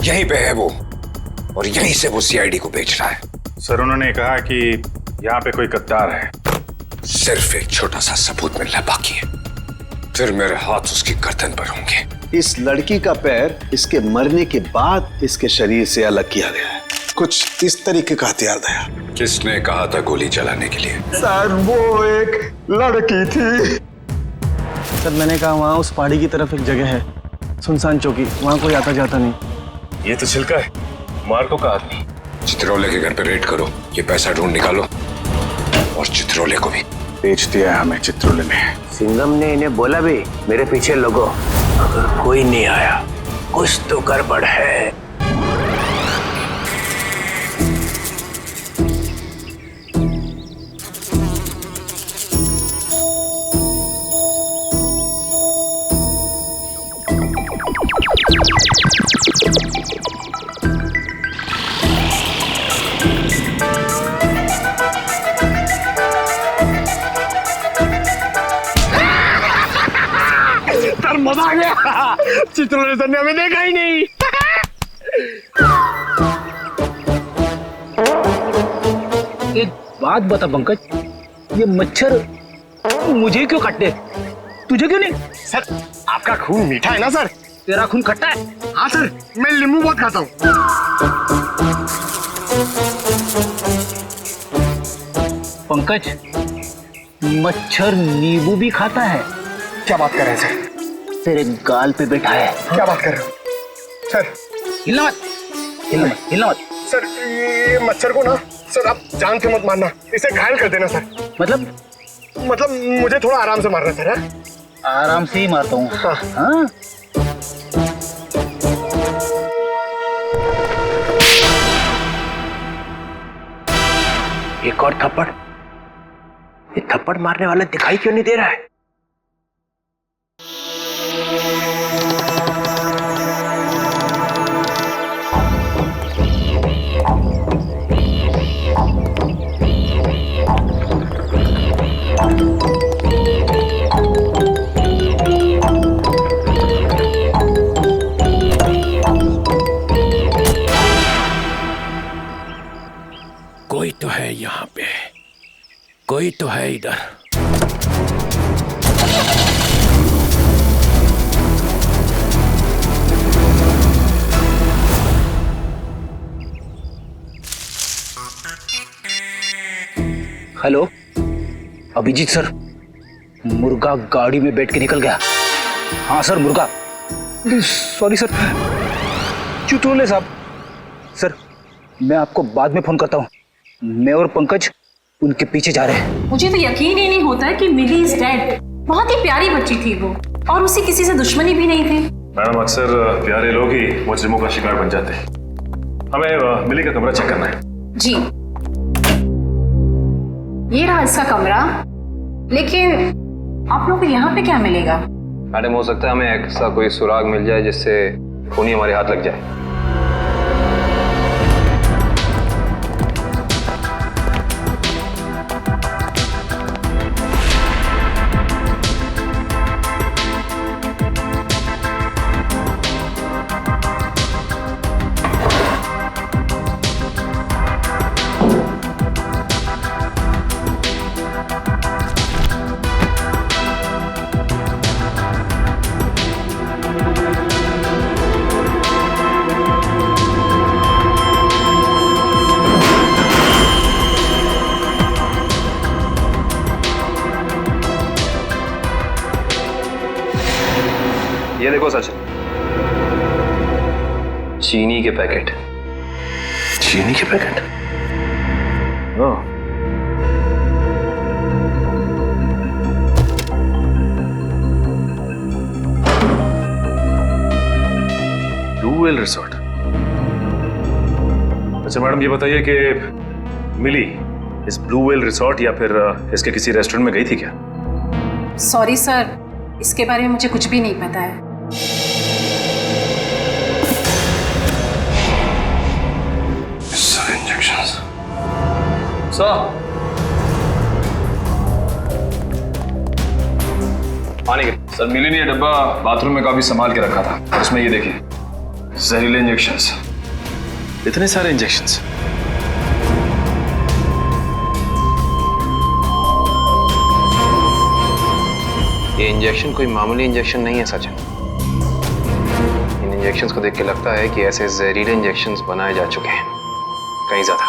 यहीं पे है वो, और यहीं से वो सीआईडी को बेच रहा है। सर उन्होंने कहा कि यहाँ पे कोई गद्दार है। सिर्फ एक छोटा सा सबूत मिलना बाकी है, फिर मेरे हाथ उसकी गर्दन पर होंगे। इस लड़की का पैर इसके मरने के बाद इसके शरीर से अलग किया गया है। कुछ इस तरीके का हथियार था। किसने कहा था गोली चलाने के लिए? सर वो एक लड़की थी। सर मैंने कहा वहाँ उस पहाड़ी की तरफ एक जगह है, सुनसान चौकी, वहाँ कोई आता जाता नहीं। ये तो छिलका है, मार को कहा आदमी। चित्रोले के घर पे रेड करो, ये पैसा ढूंढ निकालो, और चित्रोले को भी। बेच दिया हमें चित्रोले में। सिंघम ने इन्हें बोला भी मेरे पीछे लगो, अगर कोई नहीं आया कुछ तो गड़बड़ है। सर मजा आ गया, चित्रोले सर ने हमें देखा ही नहीं। एक बात बता पंकज, ये मच्छर मुझे क्यों काटते, तुझे क्यों नहीं? सर आपका खून मीठा है ना सर? तेरा खून खट्टा है? हाँ सर, मैं नींबू बहुत खाता हूँ। पंकज, मच्छर नींबू भी खाता है? क्या बात कर रहे हैं सर? तेरे गाल पे बैठा है। क्या बात कर रहे हो सर? हिलना मत, हिलना मत, हिलना मत। सर ये मच्छर को ना सर आप जान से मत मारना, इसे घायल कर देना सर। मतलब मुझे थोड़ा आराम से मारना सर। है? आराम से ही मारता हूँ। हाँ। हाँ? एक और थप्पड़। ये थप्पड़ मारने वाला दिखाई क्यों नहीं दे रहा है? कोई तो है यहाँ पे, कोई तो है इधर। हेलो अभिजीत सर, मुर्गा गाड़ी में बैठ के निकल गया। हाँ सर मुर्गा। सॉरी सर, चित्रोले साहब। सर मैं आपको बाद में फोन करता हूँ। मैं और पंकज उनके पीछे जा रहे हैं। मुझे तो यकीन ही नहीं होता है कि मिली इज डेड। बहुत ही प्यारी बच्ची थी वो, और उसे किसी से दुश्मनी भी नहीं थी। मैडम अक्सर प्यारे लोग ही मुजरिमों का शिकार बन जाते हैं। हमें मिली का कमरा चेक करना है। जी ये रहा इसका कमरा, लेकिन आप लोगों को यहाँ पे क्या मिलेगा? मैडम हो सकता है हमें ऐसा कोई सुराग मिल जाए जिससे खून ही हमारे हाथ लग जाए। ये देखो सचिन, चीनी के पैकेट। चीनी के पैकेट? Blue whale resort. अच्छा मैडम ये बताइए कि मिली इस ब्लू व्हेल रिसोर्ट या फिर इसके किसी रेस्टोरेंट में गई थी क्या? सॉरी सर, इसके बारे में मुझे कुछ भी नहीं पता है। पानी के सर मिली ने ये डब्बा बाथरूम में काफी संभाल के रखा था, उसमें ये देखिए जहरीले इंजेक्शंस, इतने सारे इंजेक्शंस। ये इंजेक्शन कोई मामूली इंजेक्शन नहीं है सचिन। इन इंजेक्शंस को देख के लगता है कि ऐसे जहरीले इंजेक्शंस बनाए जा चुके हैं, कहीं ज्यादा।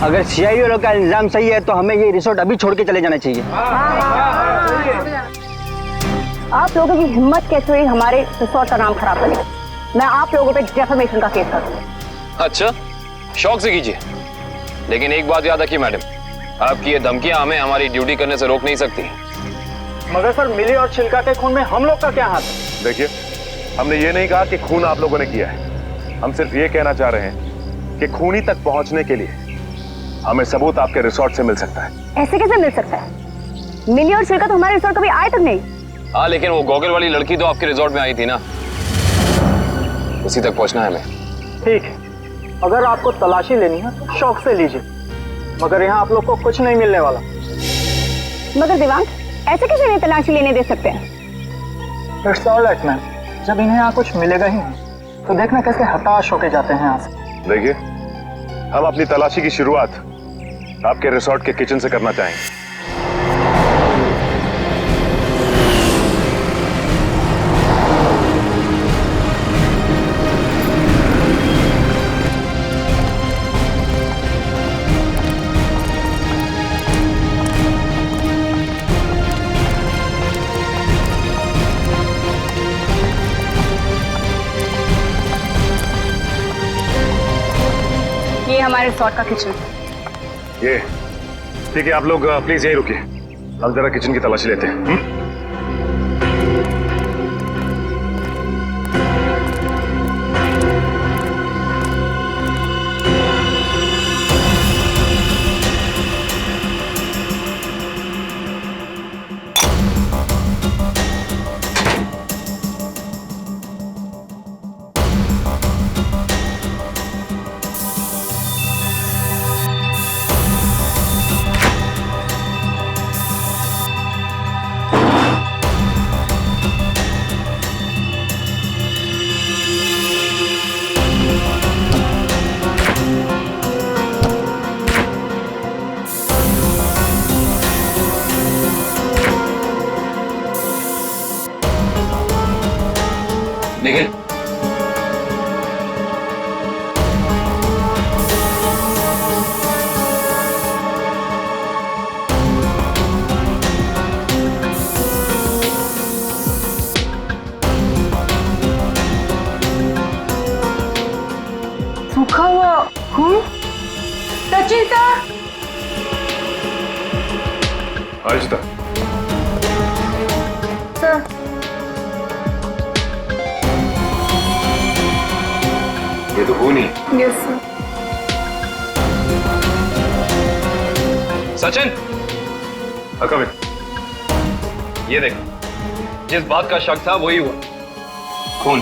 अगर सीआईडी वालों का इल्जाम सही है तो हमें ये रिसोर्ट अभी छोड़ के चले जाना चाहिए। आप लोगों की हिम्मत कैसे हुई हमारे रिसोर्ट का नाम खराब करने? मैं आप लोगों पे डेफेमेशन का केस कर दूंगी। अच्छा, शौक से कीजिए, लेकिन एक बात याद रखिए मैडम, आपकी ये धमकियां हमें हमारी ड्यूटी करने से रोक नहीं सकती। मगर सर, मिली और छिलका के खून में हम लोग का क्या हाथ है? देखिए, हमने ये नहीं कहा कि खून आप लोगों ने किया है। हम सिर्फ ये कहना चाह रहे हैं कि खूनी तक पहुंचने के लिए हमें सबूत आपके रिसोर्ट से मिल सकता है। ऐसे कैसे मिल सकता है? मिली और छिलका तो हमारे रिसोर्ट कभी आए तक नहीं। हाँ, लेकिन वो गॉगल वाली लड़की तो आपके रिसोर्ट में आई थी ना, उसी तक पहुंचना है हमें। ठीक है, अगर आपको तलाशी लेनी है तो शौक से लीजिए, मगर यहाँ आप लोग को कुछ नहीं मिलने वाला। मगर दिवांग, ऐसे कैसे नहीं तलाशी लेने दे सकते हैं? इट्स ऑलराइट मैम, जब इन्हें यहाँ कुछ मिलेगा ही नहीं तो देखना कैसे हताश होके जाते हैं यहाँ से। देखिए, हम अपनी तलाशी की शुरुआत आपके रिसोर्ट के किचन से करना चाहेंगे। ये हमारे रिसोर्ट का किचन। ये ठीक है, आप लोग प्लीज यहीं रुकिए, हम जरा किचन की तलाशी लेते हैं। निखिल, सूखा हुआ खून। सचिन सर, आहिस्ता। सर ये तो खून ही। Yes sir. Sachin, come in. ये देख, जिस बात का शक था वही हुआ, खून।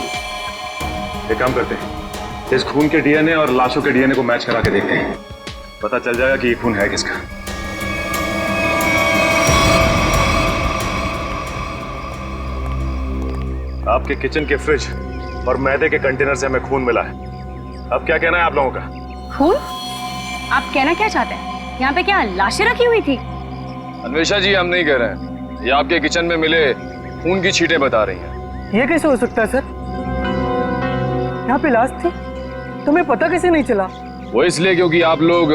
एक काम करते हैं, इस खून के डीएनए और लाशों के डीएनए को मैच करा के देखते हैं, पता चल जाएगा कि ये खून है किसका। आपके किचन के फ्रिज और मैदे के कंटेनर से हमें खून मिला है। अब क्या कहना है आप लोगों का? खून? आप कहना क्या चाहते हैं? यहाँ पे क्या लाशें रखी हुई थी? अन्वेषा जी, हम नहीं कह रहे हैं, ये आपके किचन में मिले खून की छींटें बता रही हैं। ये कैसे हो सकता है सर? यहाँ पे लाश थी, तुम्हें पता कैसे नहीं चला? वो इसलिए क्योंकि आप लोग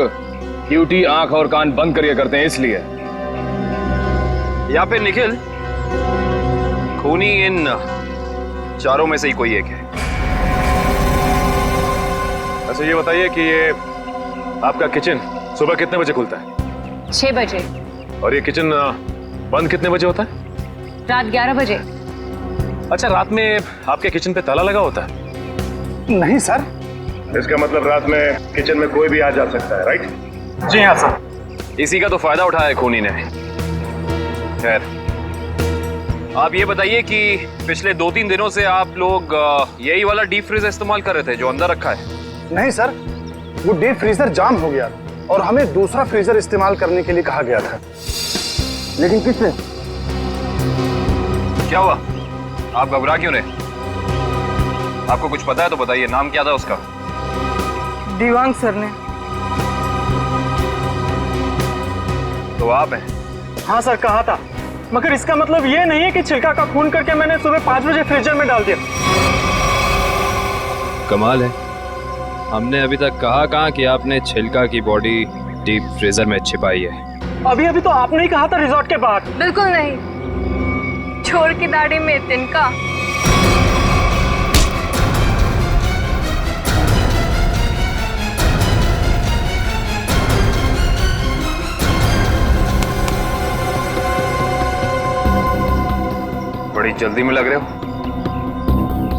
ड्यूटी आंख और कान बंद करके करते हैं, इसलिए। या फिर निखिल, खूनी इन चारों में से ही कोई एक है। अच्छा ये बताइए कि ये आपका किचन सुबह कितने बजे खुलता है? 6 बजे। और ये किचन बंद कितने बजे होता है? रात 11 बजे। अच्छा, रात में आपके किचन पे ताला लगा होता है? नहीं सर। इसका मतलब रात में किचन में कोई भी आ जा सकता है, राइट? जी हाँ सर। इसी का तो फायदा उठाया है खूनी ने। खैर, आप ये बताइए कि पिछले 2-3 दिनों से आप लोग यही वाला डीप फ्रीजर इस्तेमाल कर रहे थे जो अंदर रखा है? नहीं सर, वो डीप फ्रीजर जाम हो गया और हमें दूसरा फ्रीजर इस्तेमाल करने के लिए कहा गया था। लेकिन किसने? क्या हुआ? आप घबरा क्यों रहे? आपको कुछ पता है तो बताइए, नाम क्या था उसका? दीवांग सर ने। तो आप हैं? हाँ सर, कहा था, मगर इसका मतलब ये नहीं है कि छिलका का खून करके मैंने सुबह 5 बजे फ्रीजर में डाल दिया। कमाल है, हमने अभी तक कहा कहाँ कि आपने छिलका की बॉडी डीप फ्रीजर में छिपाई है। अभी तो आपने ही कहा था रिजॉर्ट के बाहर। बिल्कुल नहीं, छोड़ की दाढ़ी में तिनका। बड़ी जल्दी में लग रहे हो।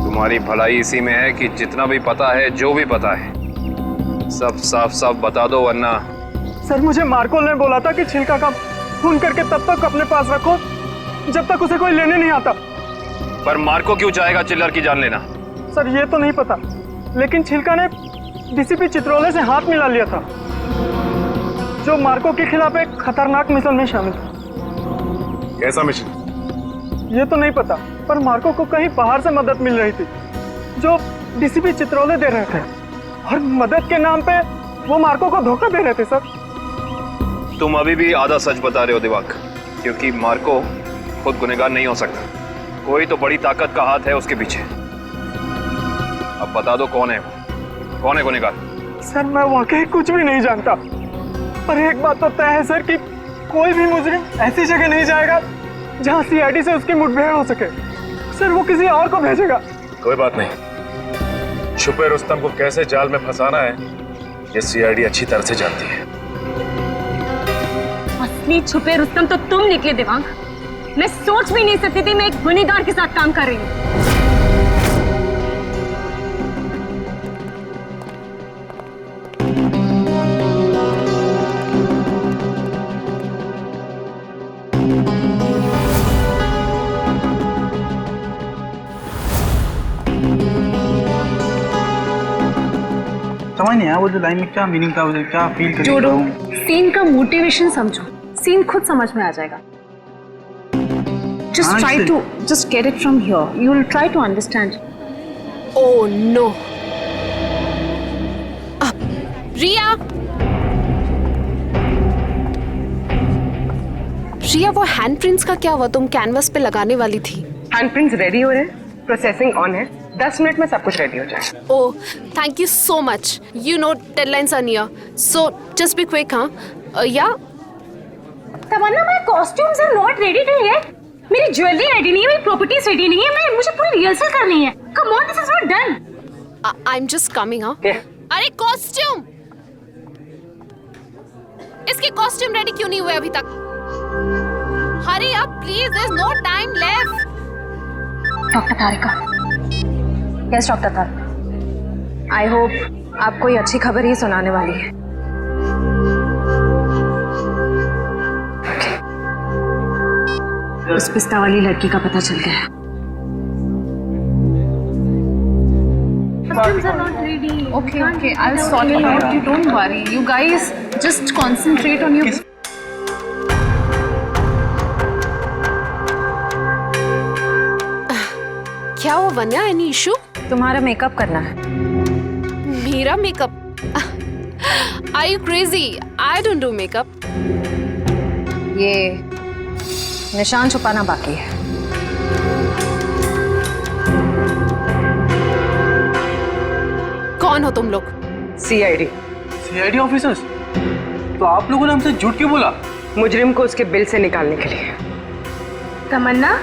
तुम्हारी भलाई इसी में है कि जितना भी पता है, जो भी पता है, सब साफ साफ बता दो, वरना। सर, मुझे मार्को ने बोला था कि छिलका का खून करके तब तक अपने पास रखो जब तक उसे कोई लेने नहीं आता। पर मार्को क्यों चाहेगा चिल्लर की जान लेना? सर, ये तो नहीं पता, लेकिन छिलका ने डीसीपी चित्रोले से हाथ मिला लिया था, जो मार्को के खिलाफ एक खतरनाक मिशन में शामिल था। कैसा मिशन? ये तो नहीं पता, पर मार्को को कहीं बाहर से मदद मिल रही थी जो डीसीपी चित्रोले दे रहे थे, और मदद के नाम पे वो मार्को को धोखा दे रहे थे। सर, तुम अभी भी आधा सच बता रहे हो दिवाक, क्योंकि मार्को खुद गुनहगार नहीं हो सकता। कोई तो बड़ी ताकत का हाथ है उसके पीछे। अब बता दो कौन है गुनहगार? सर, मैं वाकई कुछ भी नहीं जानता, पर एक बात तो तय है सर कि कोई भी मुजरिम ऐसी जगह नहीं जाएगा जहां सीआईडी से उसकी मुठभेड़ हो सके। सर, वो किसी और को भेजेगा। कोई बात नहीं, छुपे रुस्तम को कैसे जाल में फंसाना है ये सीआईडी अच्छी तरह से जानती है। असली छुपे रुस्तम तो तुम निकले दिवांग। मैं सोच भी नहीं सकती थी मैं एक गुनहगार के साथ काम कर रही हूँ। समझ नहीं आया वो जो लाइन में क्या मीनिंग था, उसे क्या फील कर जोड़ो, सीन का मोटिवेशन समझो, सीन खुद समझ में आ जाएगा। Just try to just get it from here. You will try to understand. Oh no. रिया, रिया, वो हैंडप्रिंट्स का क्या हुआ? तुम कैनवस पे लगाने वाली थी। हैंडप्रिंट्स रेडी हो रहे हैं, प्रोसेसिंग ऑन है, 10 मिनट में सब कुछ रेडी हो जाएगा। Oh, thank you so much. You know deadlines are near, so just be quick. हाँ, yeah Tamanna, my costumes are not ready till yet. मेरी ज्वेलरी रेडी नहीं है, मेरी प्रॉपर्टीज रेडी नहीं है, मुझे पूरी रिहर्सल करनी है। Come on, this is not done. I'm just coming. हाँ, अरे कॉस्ट्यूम, इसके कॉस्ट्यूम रेडी क्यों नहीं हुए अभी तक? Hurry up please, there's no time left. Doctor Tarika, yes doctor Tarika, I hope आप कोई अच्छी खबर ही सुनाने वाली है। उस पिस्ता वाली लड़की का पता चल गया है। Okay, I'll sort it out. You don't worry. You guys just concentrate on your. क्या हुआ वन्या, एनी इशू? तुम्हारा मेकअप करना है। मेरा makeup? Are you crazy? I don't do makeup. ये निशान छुपाना बाकी है। कौन हो तुम लोग? CID officers? तो आप लोगों ने हमसे झूठ क्यों बोला? मुजरिम को उसके बिल से निकालने के लिए। तमन्ना,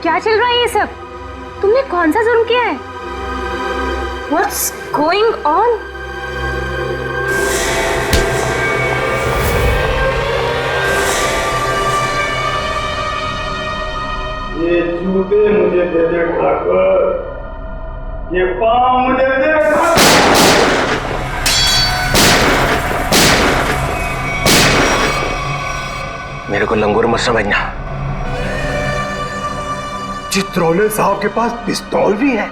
क्या चल रहा है ये सब? तुमने कौन सा जुर्म किया है? What's going on? ये जूते मुझे दे दे ठाकुर, ये पाँव मुझे दे दे। मेरे को लंगूर मत समझना। चित्रोले साहब के पास पिस्तौल भी है।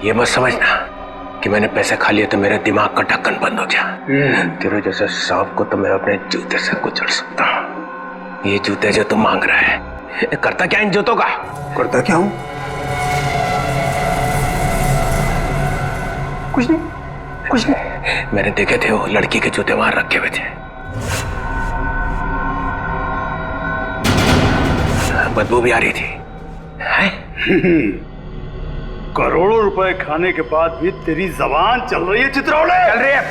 ये मत समझना कि मैंने पैसे खा लिए तो मेरे दिमाग का ढक्कन बंद हो गया। तेरे जैसे सांप को तो मैं अपने जूते से कुचल सकता हूँ। ये जूते जो तू मांग रहा है, करता क्या इन जूतों का? करता क्या हूँ? कुछ नहीं, कुछ नहीं। मैंने देखे थे वो लड़की के जूते वहां रखे हुए थे। बदबू भी आ रही थी। करोड़ों रुपए खाने के बाद भी तेरी जबान चल रही है चित्रौले? चल रही है।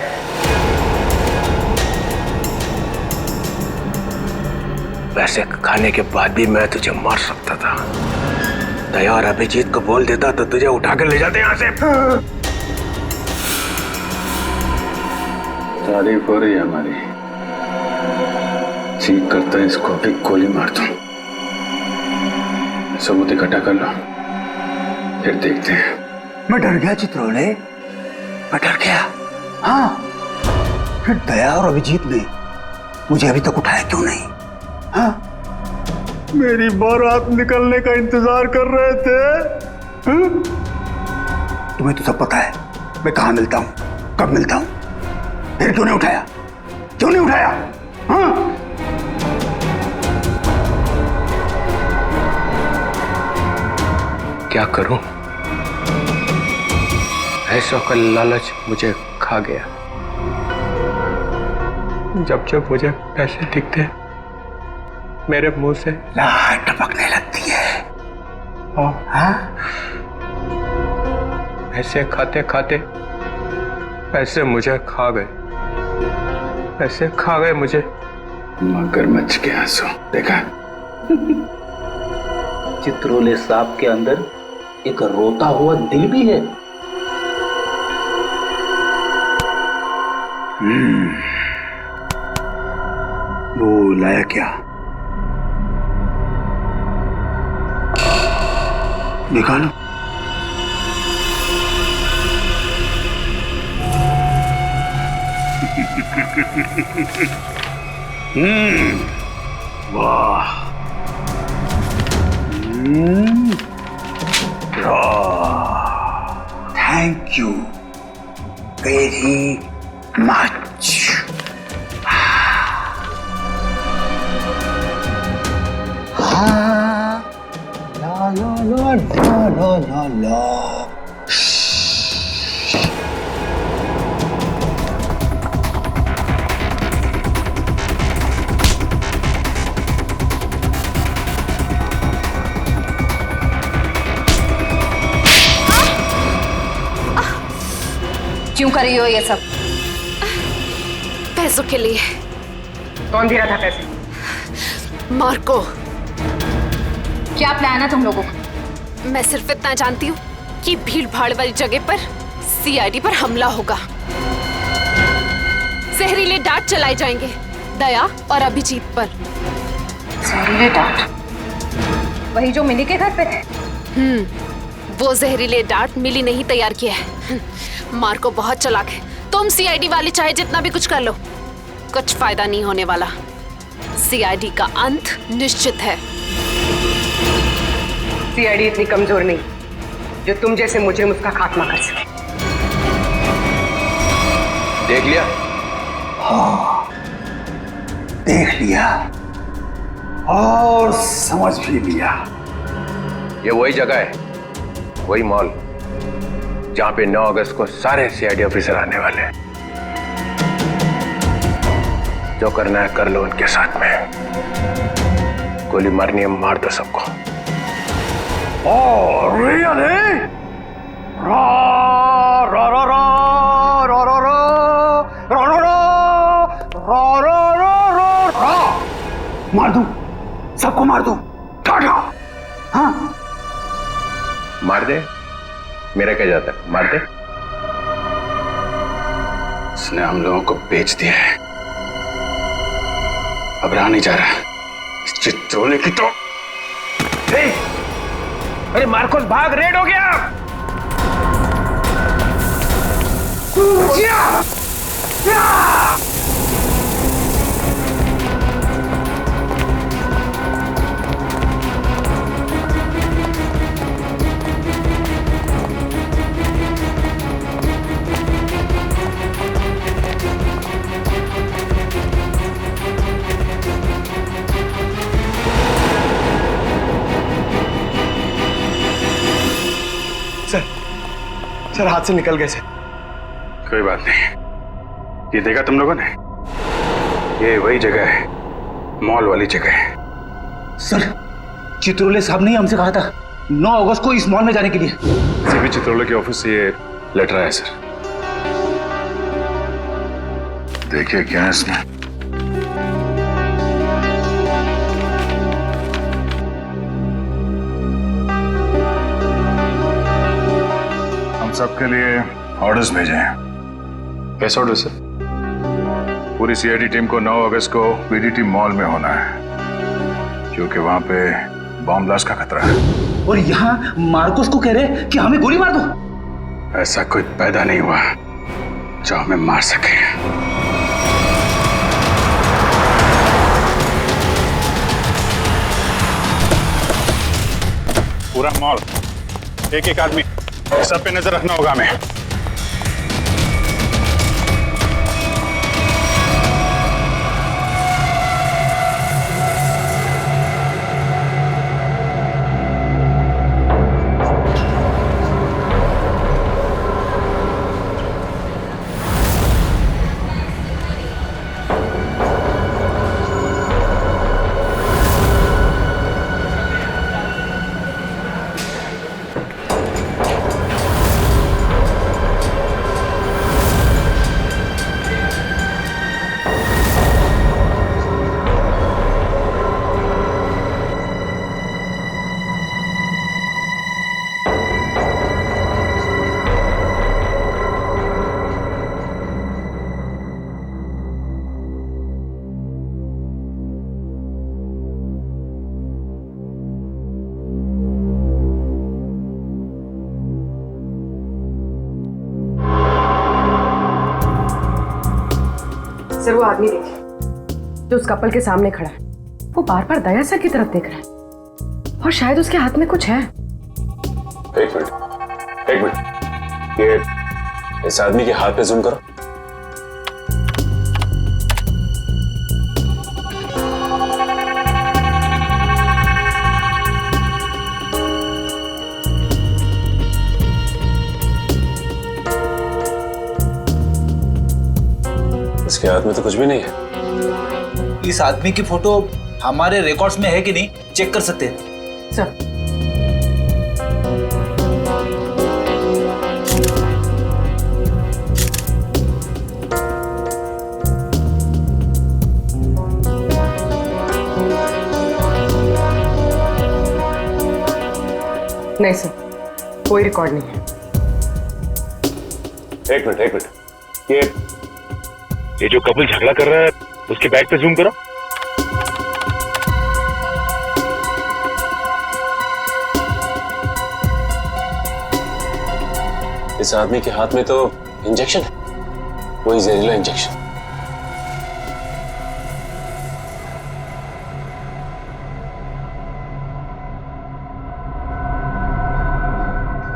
पैसे खाने के बाद भी मैं तुझे मार सकता था। दया और अभिजीत को बोल देता तो तुझे उठा कर ले जाते यहां से। तारीफ हो रही है हमारी। ठीक करता है इसको भी गोली मार दूं। सबूत इकट्ठा कर लो, फिर देखते हैं। मैं डर गया चित्रौले, मैं डर गया। हाँ, फिर दया और अभिजीत ने मुझे अभी तक उठाया क्यों नहीं? हाँ, मेरी बारात निकलने का इंतजार कर रहे थे। हाँ? तुम्हें तो सब पता है मैं कहाँ मिलता हूँ, कब मिलता हूँ, फिर क्यों नहीं उठाया? क्यों नहीं उठाया? हाँ? क्या करूं? ऐसा का लालच मुझे खा गया। जब जब मुझे पैसे दिखते मेरे मुंह से लार टपकने लगती है। हाँ? पैसे खाते खाते पैसे मुझे खा गए। पैसे खा गए मुझे। मगरमच्छ के आंसू देखा? चित्रौले सांप के अंदर एक रोता हुआ दिल भी है। वो लाया क्या? निकालो। वाह, थैंक यू वेरी मच। ला ला ला ला ला ला ला। क्यों कर रही हो ये सब? पैसों के लिए। कौन दे रहा था पैसे? मार्को। क्या प्लान है तुम लोगों का? मैं सिर्फ इतना जानती हूँ कि भीड़ भाड़ वाली जगह पर सीआईडी पर हमला होगा। जहरीले डांट चलाए जाएंगे दया और अभिजीत पर। जहरीले डांट? वही जो मिली के घर पे थे? वो जहरीले डांट मिली नहीं तैयार किया है। मार्को बहुत चालाक है। तुम सीआईडी वाले चाहे जितना भी कुछ कर लो, कुछ फायदा नहीं होने वाला। सीआईडी का अंत निश्चित है। सीआईडी इतनी कमजोर नहीं जो तुम जैसे मुजरिम उसका खात्मा कर सके। देख लिया? हाँ, देख लिया और समझ भी लिया। ये वही जगह है, वही मॉल जहां पे 9 अगस्त को सारे सीआईडी ऑफिसर आने वाले हैं। जो करना है कर लो उनके साथ में। गोली मारनी है मार दो सबको। रियली? रा रा रा रा रा रा रा रा रा रा रा रा रा। मार दूं, सबको मार दूं। टाटा। हाँ, मार दे, मेरा क्या जाता है, मार दे। उसने हम लोगों को बेच दिया है, अब रहा नहीं जा रहा। इस चित्रौले की तो। अरे मार्कोस भाग, रेड हो गया। सर हाथ से निकल गए सर। कोई बात नहीं, ये देखा तुम लोगों ने? ये वही जगह है, मॉल वाली जगह है। सर, चित्रोले साहब ने हमसे कहा था 9 अगस्त को इस मॉल में जाने के लिए। सीबी चित्रोले के ऑफिस से ये लेटर आया सर। देखिए क्या है इसमें। हम सबके लिए ऑर्डर्स भेजे हैं। कैसे ऑर्डर सर? पूरी सीआईडी टीम को 9 अगस्त को बीडीटी मॉल में होना है, क्योंकि वहां पे बॉम्ब ब्लास्ट का खतरा है। और यहाँ मार्कोस को कह रहे कि हमें गोली मार दो। ऐसा कोई पैदा नहीं हुआ जो हमें मार सके। पूरा मॉल, एक एक आदमी, सब पे नजर रखना होगा हमें। सर, वो आदमी देखिए जो उस कपल के सामने खड़ा है, वो बार बार दया सर की तरफ देख रहा है और शायद उसके हाथ में कुछ है। एक मिनट, ये इस आदमी के हाथ पे जूम करो। इसके हाथ में तो कुछ भी नहीं है। इस आदमी की फोटो हमारे रिकॉर्ड्स में है कि नहीं, चेक कर सकते हैं सर। नहीं सर, कोई रिकॉर्ड नहीं है। एक मिनट, ये जो कपल झगड़ा कर रहा है उसके बैग पे जूम करो। इस आदमी के हाथ में तो इंजेक्शन है, वही जहरीला इंजेक्शन।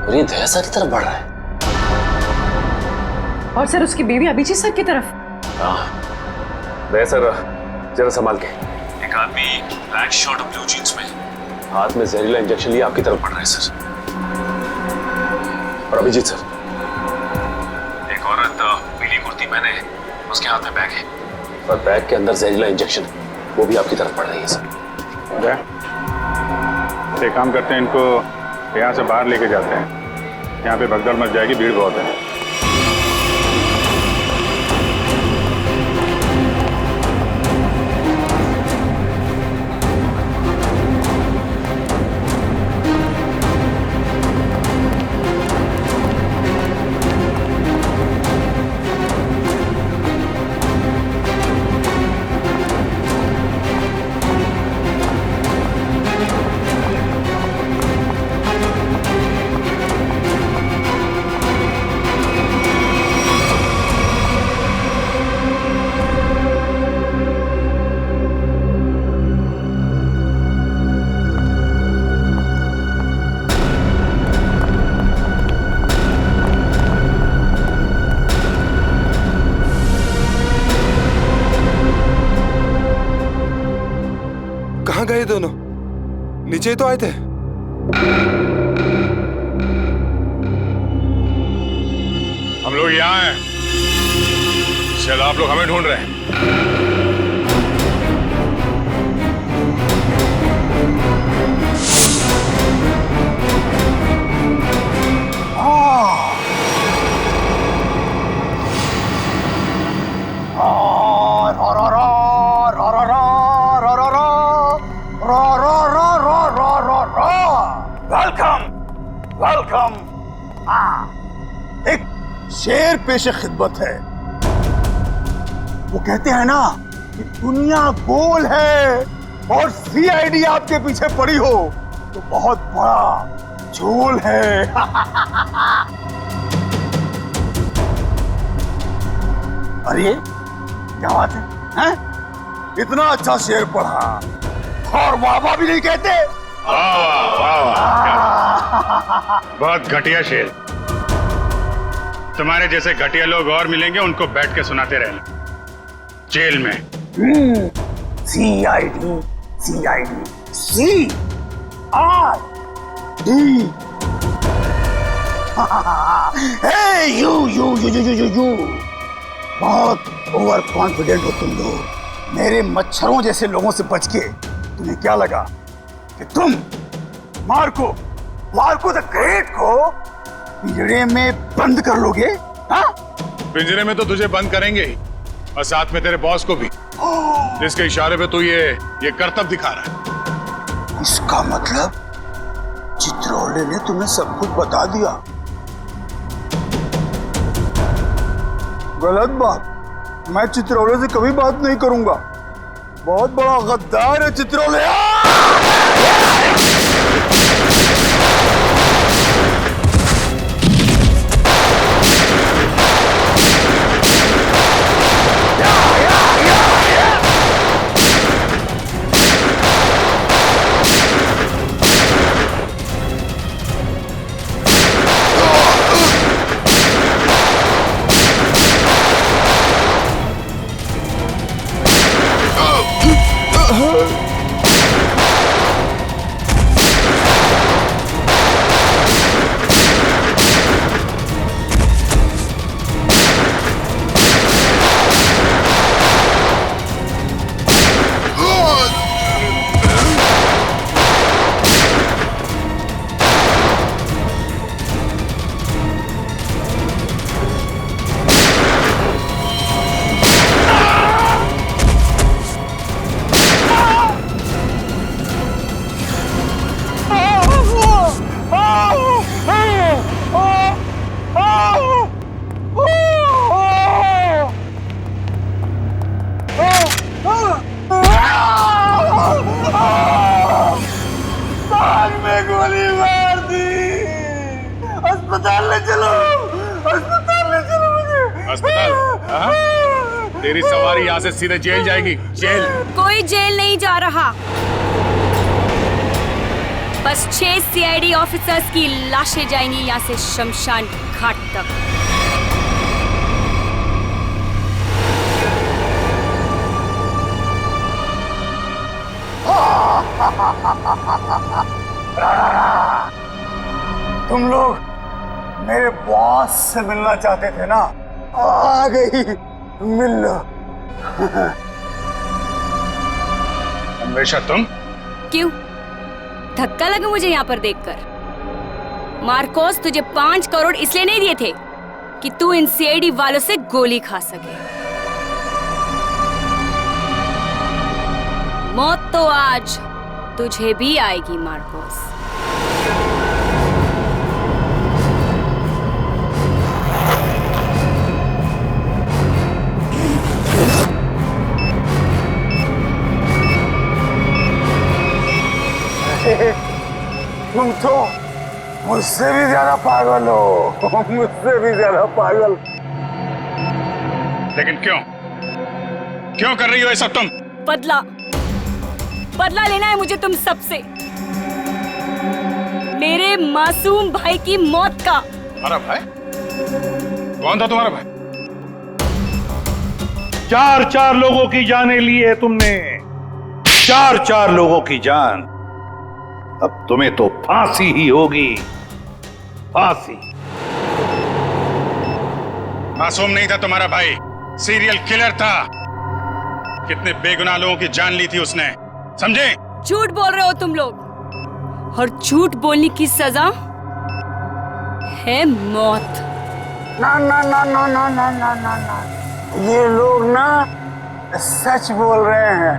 और ये दया सर की तरफ बढ़ रहा है। और सर उसकी बीवी अभिजीत सर की तरफ। दया सर, जरा संभाल के। एक आदमी ब्लैक शर्ट और ब्लू जींस में हाथ में जहरीला इंजेक्शन लिए आपकी तरफ बढ़ रहा है सर। और अभिजीत सर, एक औरत पीली कुर्ती पहने, उसके हाथ में बैग है और बैग के अंदर जहरीला इंजेक्शन है, वो भी आपकी तरफ बढ़ रही है सर। एक काम करते हैं, इनको यहाँ से बाहर लेके जाते हैं। यहाँ पे भगदड़ मच जाएगी, भीड़ बहुत है। कहाँ गए दोनों? नीचे तो आए थे। हम लोग यहाँ हैं। चलो आप लोग हमें ढूंढ रहे हैं। Welcome welcome. एक शेर पेशे खिदमत है। वो कहते हैं ना कि दुनिया गोल है और सीआईडी आपके पीछे पड़ी हो तो बहुत बड़ा झोल है। अरे क्या बात है? इतना अच्छा शेर पढ़ा और वाह भी नहीं कहते। बहुत घटिया शेर। तुम्हारे जैसे घटिया लोग और मिलेंगे, उनको बैठ के सुनाते रहना जेल में। CID CID C R D. You you you you you you बहुत ओवर कॉन्फिडेंट हो तुम लोग। मेरे मच्छरों जैसे लोगों से बच के तुम्हें क्या लगा कि तुम मार्को द ग्रेट को पिंजरे में बंद कर लोगे? हाँ? पिंजरे में तो तुझे बंद करेंगे ही, और साथ में तेरे बॉस को भी, जिसके इशारे पे तू ये करतब दिखा रहा है। इसका मतलब चित्रोले ने तुम्हें सब कुछ बता दिया। गलत बात। मैं चित्रोले से कभी बात नहीं करूंगा। बहुत बड़ा गद्दार है चित्रोले। तेरी सवारी यहाँ से सीधे जेल जाएगी। जेल? कोई जेल नहीं जा रहा, बस 6 सीआईडी ऑफिसर्स की लाशें जाएंगी यहाँ से शमशान घाट तक। तुम लोग मेरे बॉस से मिलना चाहते थे ना? आ गई, मिल लो। हमेशा तुम? क्यों? धक्का लगा मुझे यहाँ पर देखकर। मार्कोस तुझे 5 करोड़ इसलिए नहीं दिए थे कि तू इन सीआईडी वालों से गोली खा सके। मौत तो आज तुझे भी आएगी मार्कोस। तुम तो मुझसे भी ज्यादा पागल हो, मुझसे भी ज्यादा पागल। लेकिन क्यों कर रही हो ये सब तुम? बदला लेना है मुझे तुम सबसे, मेरे मासूम भाई की मौत का। हमारा भाई? कौन था तुम्हारा भाई? 4 लोगों की जानें ली है तुमने, 4 लोगों की जान। अब तुम्हें तो फांसी ही होगी, फांसी। मासूम नहीं था तुम्हारा भाई, सीरियल किलर था। कितने बेगुनाह लोगों की जान ली थी उसने, समझे? झूठ बोल रहे हो तुम लोग, और झूठ बोलने की सजा है मौत। ना ना ना ना ना ना ना ना ना, ये लोग ना सच बोल रहे हैं।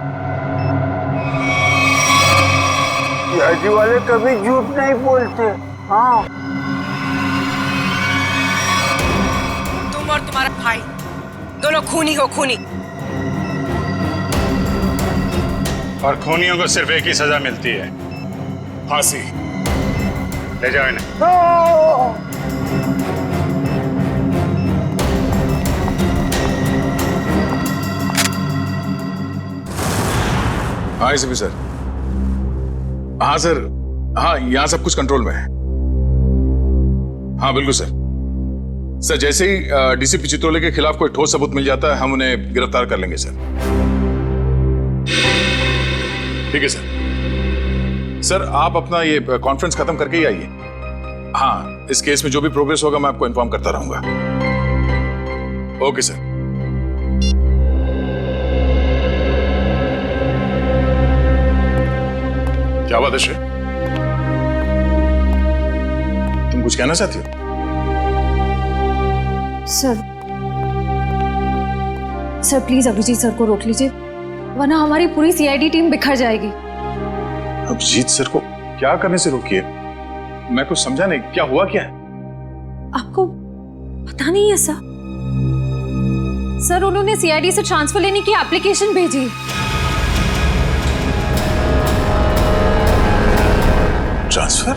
सीआईडी वाले कभी झूठ नहीं बोलते। हाँ, तुम और तुम्हारा भाई दोनों खूनी हो, खूनी। और खूनियों को सिर्फ एक ही सजा मिलती है, फांसी। ले जाओ इन्हें। हाँ एसीपी सर। हाँ सर, हाँ यहाँ सब कुछ कंट्रोल में है। हाँ बिल्कुल सर। सर जैसे ही डीसीपी चित्रोले के खिलाफ कोई ठोस सबूत मिल जाता है, हम उन्हें गिरफ्तार कर लेंगे सर। ठीक है सर। सर आप अपना ये कॉन्फ्रेंस खत्म करके ही आइए। हाँ, इस केस में जो भी प्रोग्रेस होगा मैं आपको इन्फॉर्म करता रहूंगा। Okay sir. क्या बात है श्रेय, तुम कुछ कहना चाहती हो? सर प्लीज अभिजीत सर को रोक लीजिए, वरना हमारी पूरी सीआईडी टीम बिखर जाएगी। अभिजीत सर को क्या करने से रोकिए? मैं कुछ समझा नहीं, क्या हुआ क्या है? आपको पता नहीं है सर? सर उन्होंने सीआईडी से ट्रांसफर लेने की एप्लीकेशन भेजी। ट्रांसफर?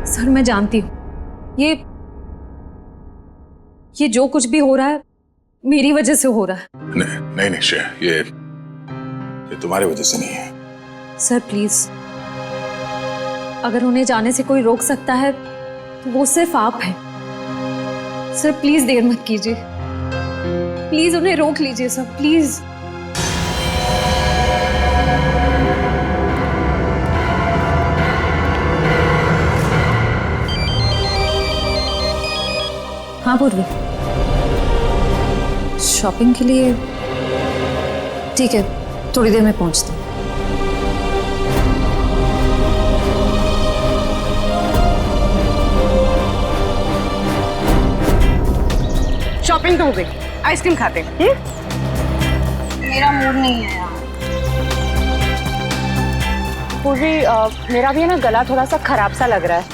सर मैं जानती हूँ ये जो कुछ भी हो रहा है मेरी वजह से हो रहा है। नहीं नहीं श्रेया, ये तुम्हारी वजह से नहीं है। सर प्लीज, अगर उन्हें जाने से कोई रोक सकता है तो वो सिर्फ आप हैं। सर प्लीज देर मत कीजिए, प्लीज उन्हें रोक लीजिए सर, प्लीज। हाँ पूर्वी, शॉपिंग के लिए? ठीक है, थोड़ी देर में पहुंचती हूँ। शॉपिंग तो हो गई, आइसक्रीम खाते हैं। मेरा मूड नहीं है यार। पूर्वी, मेरा भी है ना गला थोड़ा सा खराब सा लग रहा है।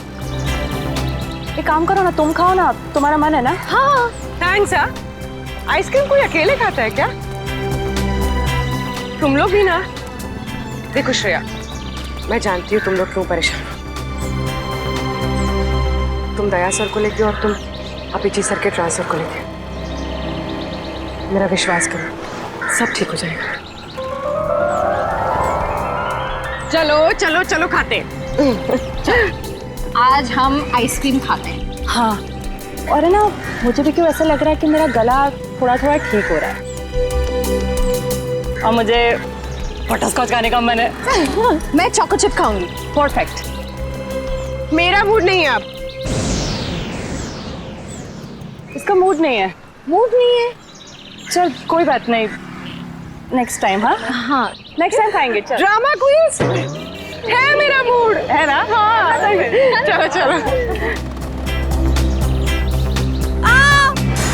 एक काम करो ना, तुम खाओ ना, तुम्हारा मन है ना? हाँ थैंक्स। आइसक्रीम कोई अकेले खाता है क्या? तुम लोग भी ना। देखो श्रेया, मैं जानती हूँ तुम लोग क्यों परेशान हो। तुम दया सर को लेके और तुम अभिजीत सर के ट्रांसफर को लेके। मेरा विश्वास करो, सब ठीक हो जाएगा। चलो चलो चलो खाते। आज हम आइसक्रीम खाते हैं। हाँ, और है ना, मुझे भी क्यों ऐसा लग रहा है कि मेरा गला थोड़ा थोड़ा ठीक हो रहा है, और मुझे बटरस्कॉच खाने का मन है। मैं चॉको चिप खाऊंगी। परफेक्ट। मेरा मूड नहीं है अब। इसका मूड नहीं है। मूड नहीं है? चल कोई बात नहीं, नेक्स्ट टाइम। हाँ हाँ नेक्स्ट टाइम खाएंगे। चल। ड्रामा क्वींस है, मेरा मूड है ना? हाँ चलो चलो।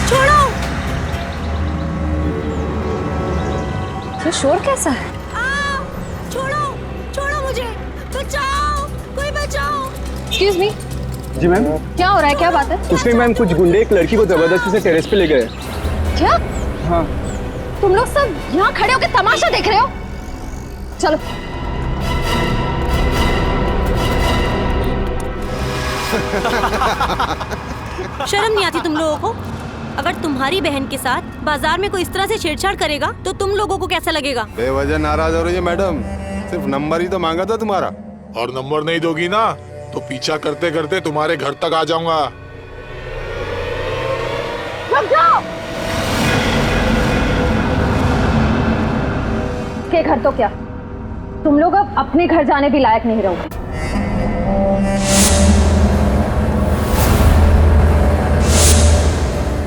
छोड़ो, ये शोर कैसा है? छोड़ो छोड़ो मुझे, बचाओ, कोई बचाओ। Excuse me. जी मैम। क्या हो रहा है, क्या बात है? कुछ नहीं मैम, कुछ गुंडे एक लड़की को जबरदस्ती से टेरेस पे ले गए। क्या? हाँ। तुम लोग सब यहाँ खड़े होकर तमाशा देख रहे हो? चलो। शर्म नहीं आती तुम लोगों को? अगर तुम्हारी बहन के साथ बाजार में कोई इस तरह से छेड़छाड़ करेगा तो तुम लोगों को कैसा लगेगा? बेवजह नाराज हो रही है मैडम, सिर्फ नंबर ही तो मांगा था तुम्हारा। और नंबर नहीं दोगी ना तो पीछा करते करते तुम्हारे घर तक आ जाऊंगा। रुक जाओ। के घर तो क्या, तुम लोग अब अपने घर जाने भी लायक नहीं रहोगे।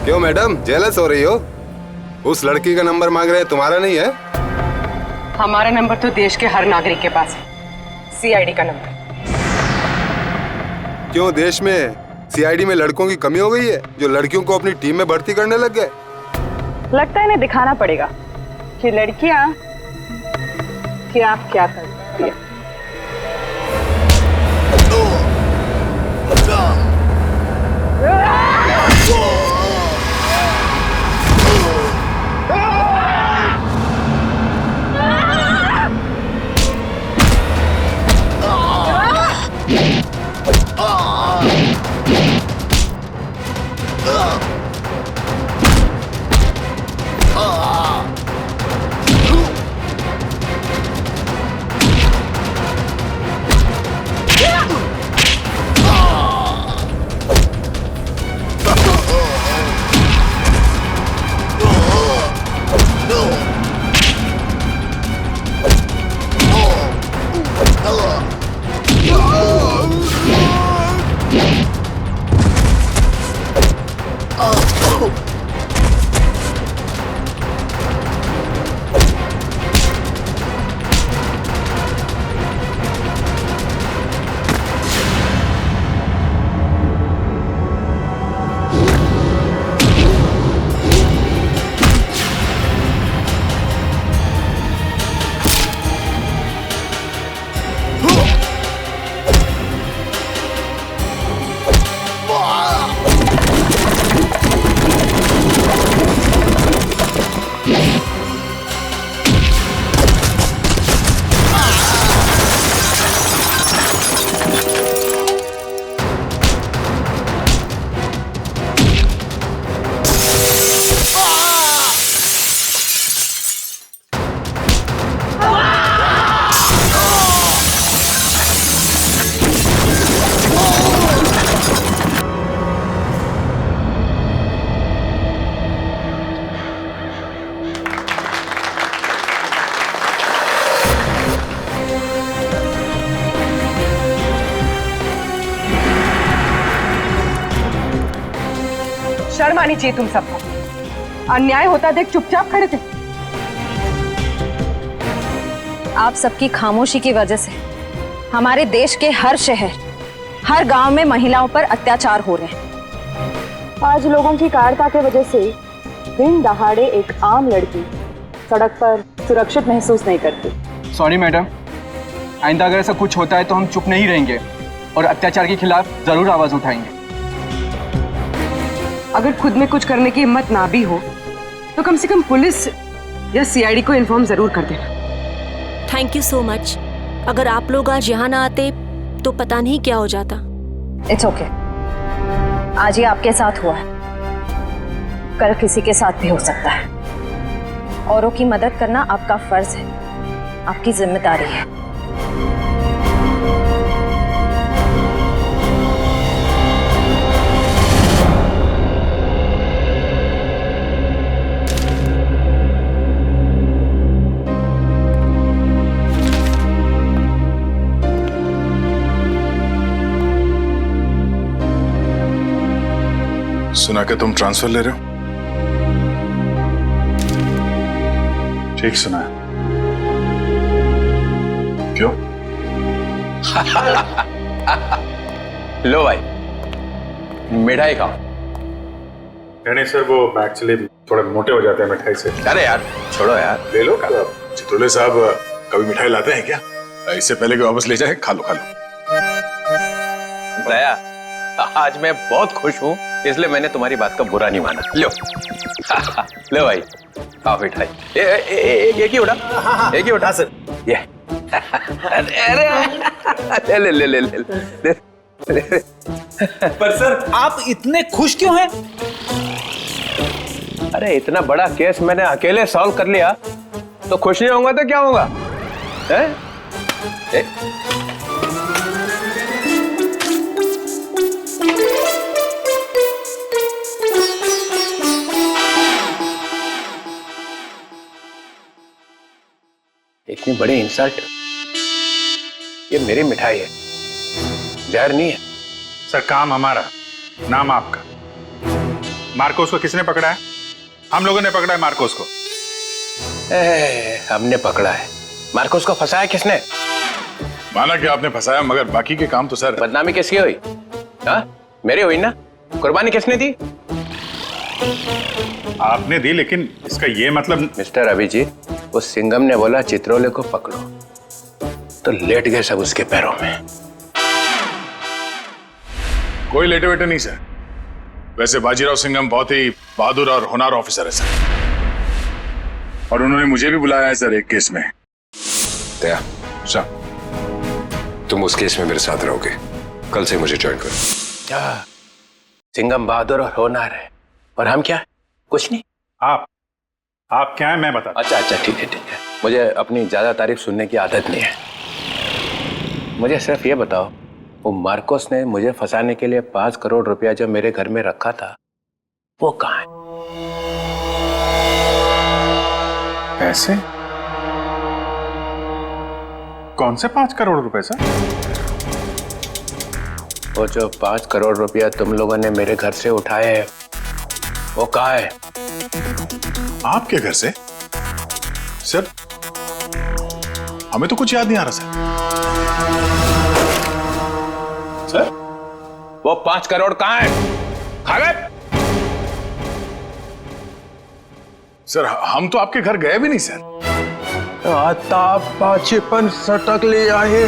क्यों मैडम, जेलस हो रही हो? उस लड़की का नंबर मांग रहे हैं, तुम्हारा नहीं है? हमारा नंबर तो देश के हर नागरिक के पास है, सीआईडी का नंबर। क्यों देश में सीआईडी में लड़कों की कमी हो गई है जो लड़कियों को अपनी टीम में भर्ती करने लग गए? लगता है इन्हें दिखाना पड़ेगा कि लड़कियां क्या क्या करती है। शर्म आनी चाहिए तुम सबको। अन्याय होता देख चुपचाप खड़े थे। आप सबकी खामोशी की वजह से हमारे देश के हर शहर, हर गांव में महिलाओं पर अत्याचार हो रहे हैं। आज लोगों की कायरता की वजह से दिन दहाड़े एक आम लड़की सड़क पर सुरक्षित महसूस नहीं करती। सॉरी मैडम, आइंदा अगर ऐसा कुछ होता है तो हम चुप नहीं रहेंगे और अत्याचार के खिलाफ जरूर आवाज उठाएंगे। अगर खुद में कुछ करने की हिम्मत ना भी हो तो कम से कम पुलिस या सीआईडी को इन्फॉर्म जरूर कर देना। Thank you so much. अगर आप लोग आज यहाँ ना आते तो पता नहीं क्या हो जाता। It's okay. आज ये आपके साथ हुआ है, कल किसी के साथ भी हो सकता है। औरों की मदद करना आपका फर्ज है, आपकी जिम्मेदारी है। सुना कि तुम ट्रांसफर ले रहे हो? ठीक सुना है। क्यों? लो भाई, मिठाई खाओ। नहीं सर, वो एक्चुअली थोड़े मोटे हो जाते हैं मिठाई से। अरे यार छोड़ो यार, ले लो। चितौले साहब कभी मिठाई लाते हैं क्या? इससे पहले कि वापस ले जाए, खा लो खा लो। दया, आज मैं बहुत खुश हूँ, इसलिए मैंने तुम्हारी बात का बुरा नहीं माना। लो लो भाई, खाओ मिठाई। एक ही उठा, एक ही उठा सर। ये अरे ले ले ले ले ले। पर सर आप इतने खुश क्यों हैं? अरे इतना बड़ा केस मैंने अकेले सॉल्व कर लिया, तो खुश नहीं होऊंगा तो क्या होगा? इतनी बड़ी इंसल्ट, ये मेरी मिठाई है, जहर नहीं है। सर काम हमारा, नाम आपका। मार्कोस को किसने पकड़ा है? हम लोगों ने पकड़ा है मार्कोस को। हमने पकड़ा है। मार्कोस को फंसाया किसने? माना कि आपने फंसाया, मगर बाकी के काम तो सर। बदनामी किसकी हुई? हाँ, मेरी हुई ना। कुर्बानी किसने दी? आपने दी, लेकिन इसका ये मतलब। मिस्टर अभिजीत, उस सिंघम ने बोला चित्रोले को पकड़ो, तो लेट गए सब उसके पैरों में। कोई लेटे वेटे नहीं सर। वैसे बाजीराव सिंघम बहुत ही बहादुर और होनहार ऑफिसर है सर, और उन्होंने मुझे भी बुलाया है सर एक केस में। दया सर, तुम उस केस में मेरे साथ रहोगे। कल से मुझे ज्वाइन करो। सिंघम बहादुर और होनहार है, और हम क्या? कुछ नहीं। आप क्या है मैं बता। अच्छा, ठीक है। मुझे अपनी ज्यादा तारीफ सुनने की आदत नहीं है। मुझे सिर्फ ये बताओ, वो मार्कोस ने मुझे फंसाने के लिए 5 करोड़ रुपया जो मेरे घर में रखा था, वो कहाँ है? पैसे? कौन से 5 करोड़ रुपए सर? वो जो 5 करोड़ रुपया तुम लोगों ने मेरे घर से उठाए हैं, वो कहाँ है? आपके घर से? सर, हमें तो कुछ याद नहीं आ रहा सर। वो 5 करोड़ कहाँ है? खा गए? सर, हम तो आपके घर गए भी नहीं सर। आता पाछेपन सटक ले आए।